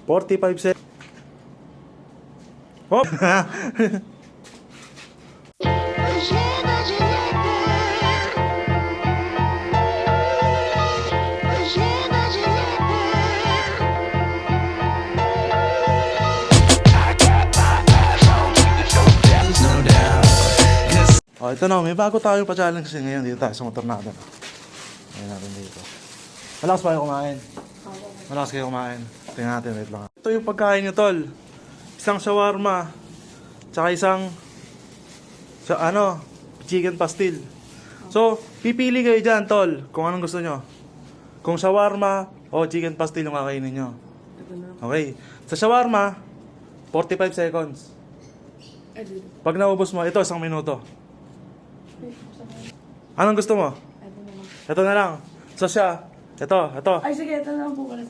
45 seconds. Oh! Oh, ito na, may bago tayo pa-challenge ngayon dito tayo sa motor natin. Ayan natin dito. Malakas ba kayo kumain? Malakas kayo kumain. Tingnan natin, wait lang. Ito yung pagkain nyo, tol. Isang shawarma. Tsaka isang chicken pastil. So, pipili kayo dyan, tol, kung anong gusto nyo. Kung shawarma o chicken pastil yung kakainin nyo. Okay. Sa shawarma, 45 seconds. Pag naubos mo, ito, 1 minuto. Anong gusto mo? Ito na lang. So siya, ito. Ay, sige, ito na lang po pala.